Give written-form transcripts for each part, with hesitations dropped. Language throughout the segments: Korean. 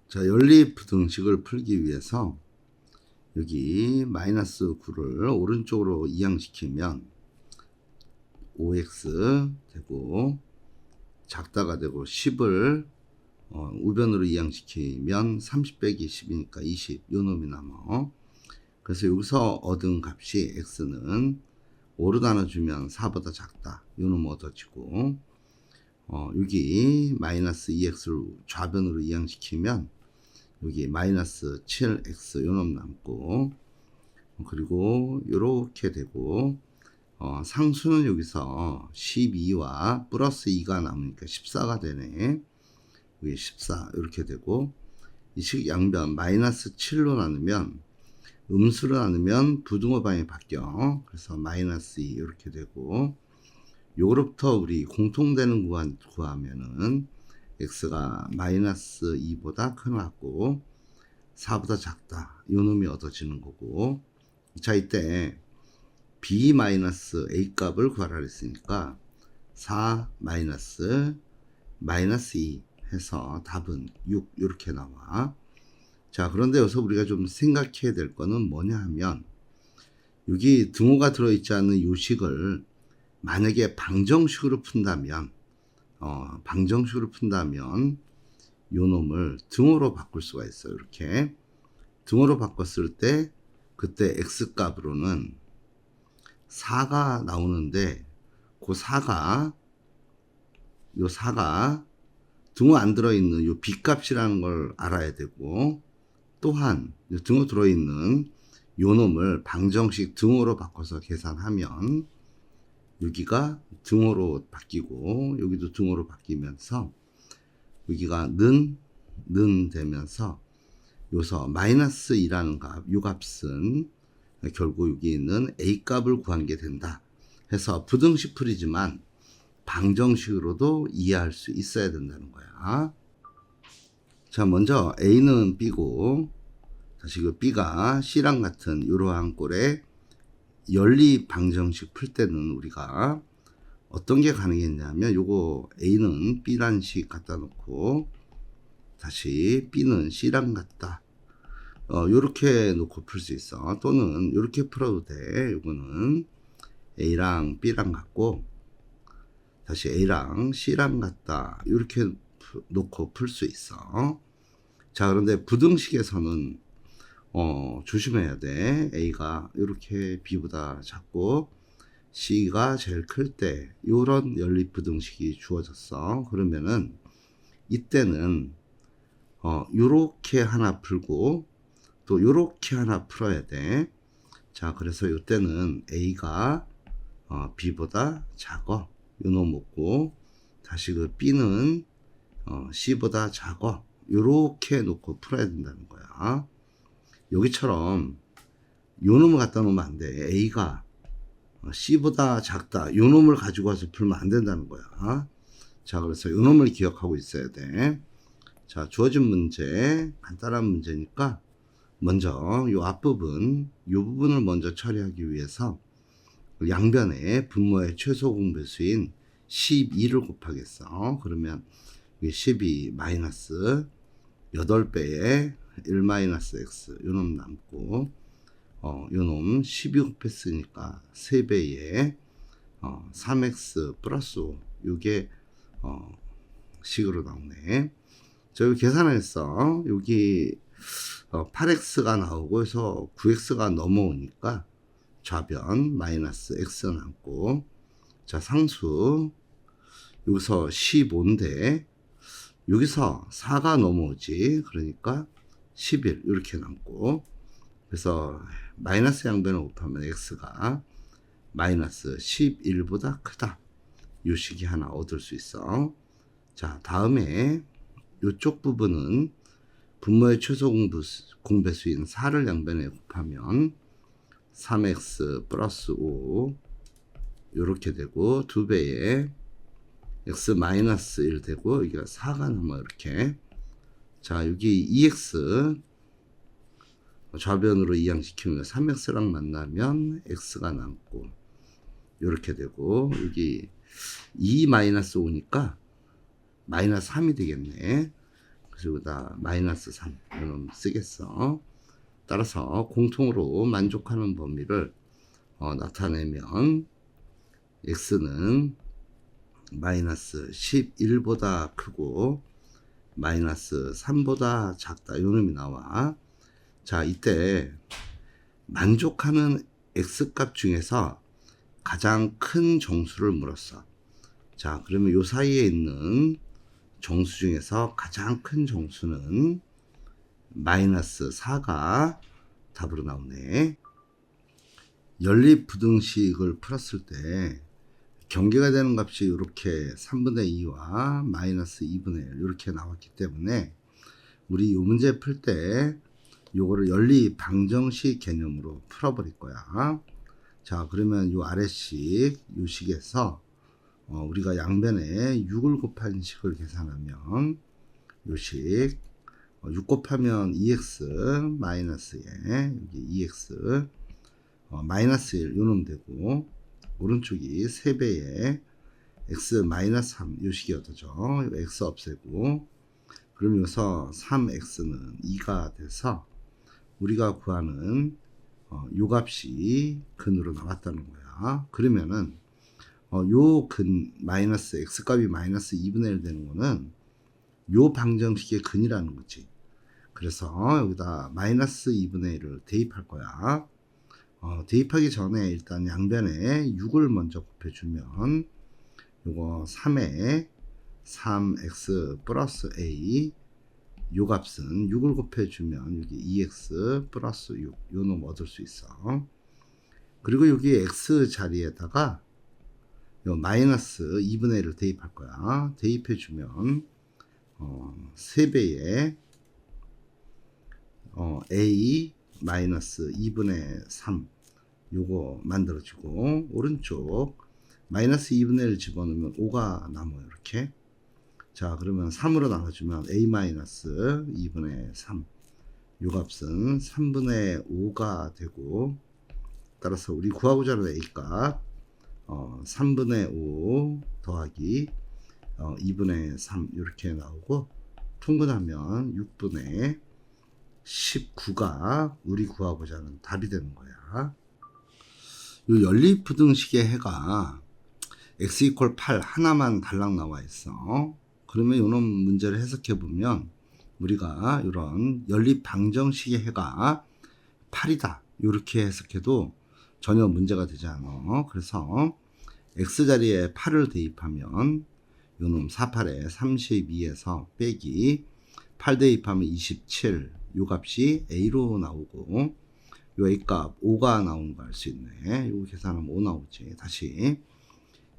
자, 연립부등식을 풀기 위해서 여기 마이너스 9를 오른쪽으로 이항시키면 5x 되고 작다가 되고 10을 우변으로 이항시키면 30 빼기 10이니까 20 요 놈이 남아. 그래서 여기서 얻은 값이 x는 5로 나눠주면 4보다 작다 요 놈 얻어지고 여기 마이너스 2x를 좌변으로 이항시키면 여기 마이너스 7x 요놈 남고, 그리고 요렇게 되고 상수는 여기서 12와 플러스 2가 남으니까 14가 되네. 여기 14 이렇게 되고, 이 식 양변 마이너스 7로 나누면 음수로 나누면 부등호 방향이 바뀌어. 그래서 마이너스 2 이렇게 되고, 요거로부터 우리 공통되는 구하면은 x가 마이너스 2보다 크고 4보다 작다 요 놈이 얻어지는 거고, 자 이때 b 마이너스 a 값을 구하라 했으니까 4 마이너스 2 해서 답은 6 이렇게 나와. 자, 그런데 여기서 우리가 좀 생각해야 될 거는 뭐냐 하면, 여기 등호가 들어있지 않는 요 식을 만약에 방정식으로 푼다면 요 놈을 등호로 바꿀 수가 있어요. 이렇게 등호로 바꿨을 때 그때 x 값으로는 4가 나오는데, 그 4가 등호 안 들어있는 요 b 값이라는 걸 알아야 되고, 또한 등호 들어있는 요 놈을 방정식 등호로 바꿔서 계산하면 여기가 등호로 바뀌고 여기도 등호로 바뀌면서 여기가 는 되면서 여기서 마이너스 2라는 값, 요 값은 결국 여기 있는 a 값을 구한 게 된다 해서 부등식 풀이지만 방정식으로도 이해할 수 있어야 된다는 거야. 자, 먼저 a는 b고, 다시 그 b가 c랑 같은 이러한 꼴의 연립 방정식 풀 때는 우리가 어떤 게 가능했냐면, 요거 a는 b란 식 갖다 놓고 다시 b는 c랑 같다 요렇게 놓고 풀 수 있어. 또는 요렇게 풀어도 돼. 요거는 a랑 b랑 같고 다시 a랑 c랑 같다 요렇게 놓고 풀 수 있어. 자, 그런데 부등식에서는 조심해야 돼. a가 이렇게 b보다 작고 c가 제일 클 때 이런 연립부등식이 주어졌어. 그러면은 이때는 요렇게 하나 풀고 또 요렇게 하나 풀어야 돼. 자, 그래서 이때는 a가 b보다 작어 요 놈 먹고, 다시 그 b는 c보다 작어 요렇게 놓고 풀어야 된다는 거야. 여기처럼 요 놈을 갖다 놓으면 안 돼. a가 c보다 작다 요 놈을 가지고 와서 풀면 안 된다는 거야. 자, 그래서 요 놈을 기억하고 있어야 돼. 자, 주어진 문제 간단한 문제니까 먼저 요 앞부분 요 부분을 먼저 처리하기 위해서 양변에 분모의 최소 공배수인 12를 곱하겠어. 그러면 12 마이너스 8배에 1 마이너스 x 요놈 남고, 요놈 12 곱했으니까 3배에 3x 플러스 5 요게 식으로 나오네. 자, 여기 계산했어. 여기 8x가 나오고 해서 9x가 넘어오니까 좌변 마이너스 x 남고, 자, 상수 여기서 15인데 여기서 4가 넘어오지. 그러니까 11 이렇게 남고, 그래서 마이너스 양변을 곱하면 x가 마이너스 11보다 크다 요 식이 하나 얻을 수 있어. 자, 다음에 요쪽 부분은 분모의 최소 공배수인 4를 양변에 곱하면 3x 플러스 5 요렇게 되고, 2배에 x 마이너스 1 되고 여기가 4가 넘어 이렇게. 자, 여기 2x 좌변으로 이항시키면 3x랑 만나면 x가 남고 요렇게 되고, 여기 2 마이너스 5니까 마이너스 3이 되겠네. 그래서 여기다 마이너스 3 이놈 쓰겠어. 따라서 공통으로 만족하는 범위를 나타내면 x는 마이너스 11보다 크고 마이너스 3보다 작다. 요 놈이 나와. 자, 이때 만족하는 x값 중에서 가장 큰 정수를 물었어. 자, 그러면 요 사이에 있는 정수 중에서 가장 큰 정수는 마이너스 4가 답으로 나오네. 연립부등식을 풀었을 때 경계가 되는 값이 이렇게 3분의 2와 마이너스 2분의 1 이렇게 나왔기 때문에 우리 이 문제 풀 때 요거를 연립방정식 개념으로 풀어버릴 거야. 자, 그러면 요 아래식 요 식에서 우리가 양변에 6을 곱한 식을 계산하면 요 식 6 곱하면 2x 마이너스에 여기 2x 마이너스 1 요놈 되고 오른쪽이 3배에 x 마이너스 3 요 식이 얻어져. x 없애고 그럼 여기서 3x는 2가 돼서 우리가 구하는 요 값이 근으로 나왔다는 거야. 그러면은 요 근 마이너스 x 값이 마이너스 2분의 1 되는 거는 요 방정식의 근이라는 거지. 그래서 여기다 마이너스 2분의 1을 대입할 거야. 대입하기 전에 일단 양변에 6을 먼저 곱해주면 요거 3에 3x 플러스 a 요 값은 6을 곱해주면 여기 2x 플러스 6 요 놈 얻을 수 있어. 그리고 여기 x 자리에다가 요 마이너스 2분의 1을 대입할 거야. 대입해주면 3배에 a 마이너스 2분의 3 요거 만들어지고 오른쪽 마이너스 2분의 1 집어넣으면 5가 남아요. 이렇게. 자, 그러면 3으로 나눠주면 a 마이너스 2분의 3 요 값은 3분의 5가 되고 따라서 우리 구하고자 하는 a 값 3분의 5 더하기 2분의 3 이렇게 나오고 통분하면 6분의 19가 우리 구하고자 하는 답이 되는 거야. 요 연립부등식의 해가 x 이퀄 8 하나만 달랑 나와 있어. 그러면 요놈 문제를 해석해 보면 우리가 이런 연립방정식의 해가 8이다 이렇게 해석해도 전혀 문제가 되지 않아. 그래서 x 자리에 8을 대입하면 요놈 48에 32에서 빼기 8 대입하면 27 요 값이 a로 나오고 요 a 값 5가 나오는 거 알 수 있네. 요 계산하면 5 나오지. 다시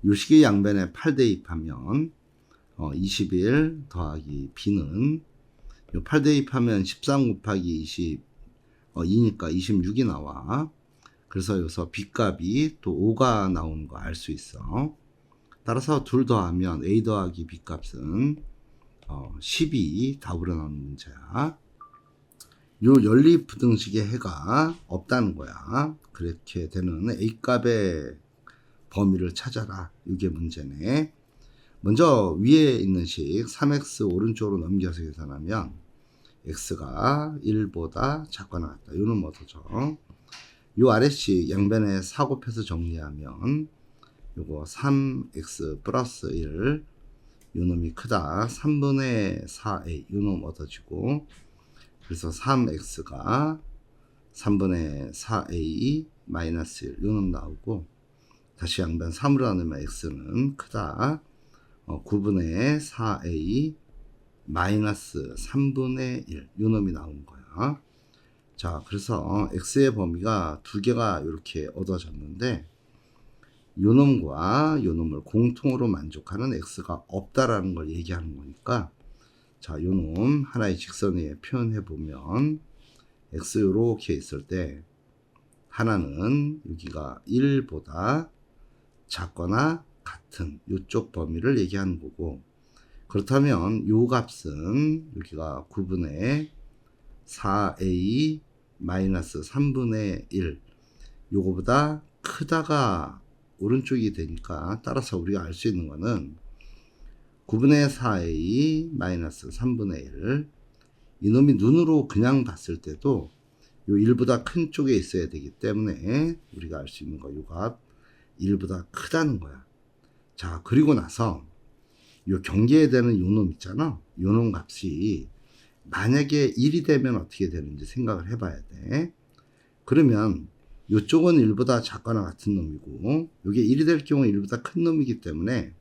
요 식의 양변에 8 대입하면 21 더하기 b는 요 8 대입하면 13 곱하기 20 2니까 26이 나와. 그래서 여기서 b 값이 또 5가 나오는 거 알 수 있어. 따라서 둘 더하면 a 더하기 b 값은 12 답으로 나오는 문제야. 요 연립부등식의 해가 없다는 거야. 그렇게 되는 a 값의 범위를 찾아라. 이게 문제네. 먼저 위에 있는 식 3x 오른쪽으로 넘겨서 계산하면 x가 1보다 작거나 같다. 요는 얻어져. 요 아래식 양변에 4 곱해서 정리하면 요거 3x 플러스 1 요놈이 크다. 3분의 4a 요놈 얻어지고 그래서 3x가 3분의 4a 마이너스 1 요놈 나오고 다시 양변 3으로 나누면 x는 크다. 9분의 4a 마이너스 3분의 1 요놈이 나오는 거야. 자, 그래서 x의 범위가 두 개가 이렇게 얻어졌는데 요놈과 요놈을 공통으로 만족하는 x가 없다라는 걸 얘기하는 거니까 자, 요놈 하나의 직선 위에 표현해 보면 x 요렇게 있을 때 하나는 여기가 1보다 작거나 같은 요쪽 범위를 얘기하는 거고 그렇다면 요 값은 여기가 9분의 4a 마이너스 3분의 1 요거보다 크다가 오른쪽이 되니까 따라서 우리가 알 수 있는 거는 9분의 4a 마이너스 3분의 1. 이놈이 눈으로 그냥 봤을 때도 요 1보다 큰 쪽에 있어야 되기 때문에 우리가 알 수 있는 거, 요 값 1보다 크다는 거야. 자, 그리고 나서 요 경계되는 요 놈 있잖아. 요 놈 값이 만약에 1이 되면 어떻게 되는지 생각을 해봐야 돼. 그러면 요쪽은 1보다 작거나 같은 놈이고 요게 1이 될 경우 1보다 큰 놈이기 때문에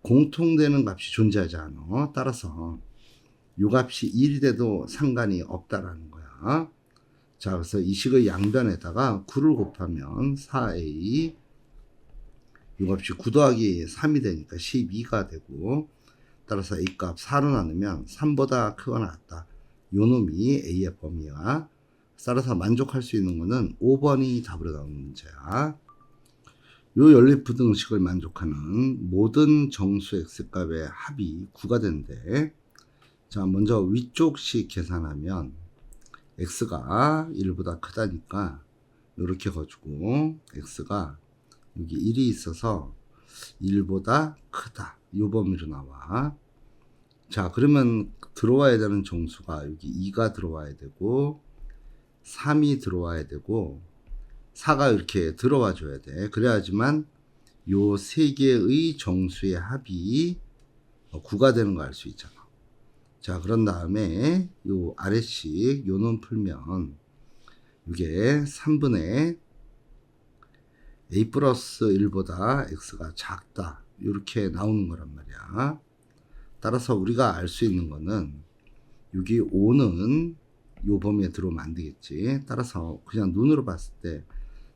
공통되는 값이 존재하지 않아. 따라서 요 값이 1이 돼도 상관이 없다라는 거야. 자, 그래서 이 식의 양변에다가 9를 곱하면 4a, 요 값이 9 더하기 3이 되니까 12가 되고, 따라서 a 값 4로 나누면 3보다 크거나 같다. 요 놈이 a의 범위야. 따라서 만족할 수 있는 거는 5번이 답으로 나오는 문제야. 요 연립부등식을 만족하는 모든 정수 x값의 합이 9가 된대. 자, 먼저 위쪽식 계산하면 x가 1보다 크다니까 이렇게 가지고 x가 여기 1이 있어서 1보다 크다. 요 범위로 나와. 자, 그러면 들어와야 되는 정수가 여기 2가 들어와야 되고 3이 들어와야 되고 4가 이렇게 들어와 줘야 돼. 그래야지만 요 세 개의 정수의 합이 9가 되는 거 알 수 있잖아. 자, 그런 다음에 요 아래식 요 놈 풀면 이게 3분의 a 플러스 1보다 x가 작다. 이렇게 나오는 거란 말이야. 따라서 우리가 알 수 있는 거는 여기 5는 요 범위에 들어오면 안 되겠지. 따라서 그냥 눈으로 봤을 때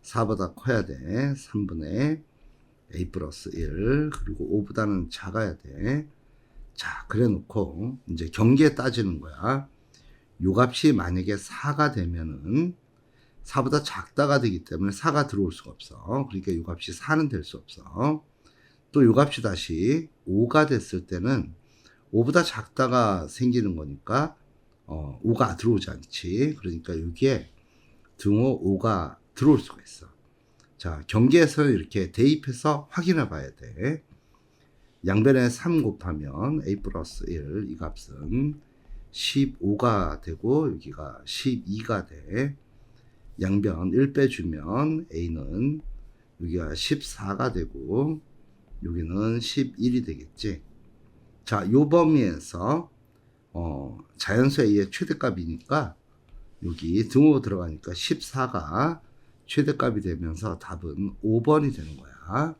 4보다 커야 돼. 3분의 a 플러스 1 그리고 5보다는 작아야 돼. 자, 그래 놓고 이제 경계에 따지는 거야. 요 값이 만약에 4가 되면은 4보다 작다가 되기 때문에 4가 들어올 수가 없어. 그러니까 요 값이 4는 될 수 없어. 또 요 값이 다시 5가 됐을 때는 5보다 작다가 생기는 거니까 5가 들어오지 않지. 그러니까 여기에 등호 5가 들어올 수가 있어. 자, 경계에서 이렇게 대입해서 확인해 봐야 돼. 양변에 3 곱하면 a 플러스 1, 이 값은 15가 되고 여기가 12가 돼. 양변 1 빼주면 a는 여기가 14가 되고 여기는 11이 되겠지. 자, 요 범위에서 자연수 a의 최대값이니까 여기 등호 들어가니까 14가 최대값이 되면서 답은 5번이 되는 거야.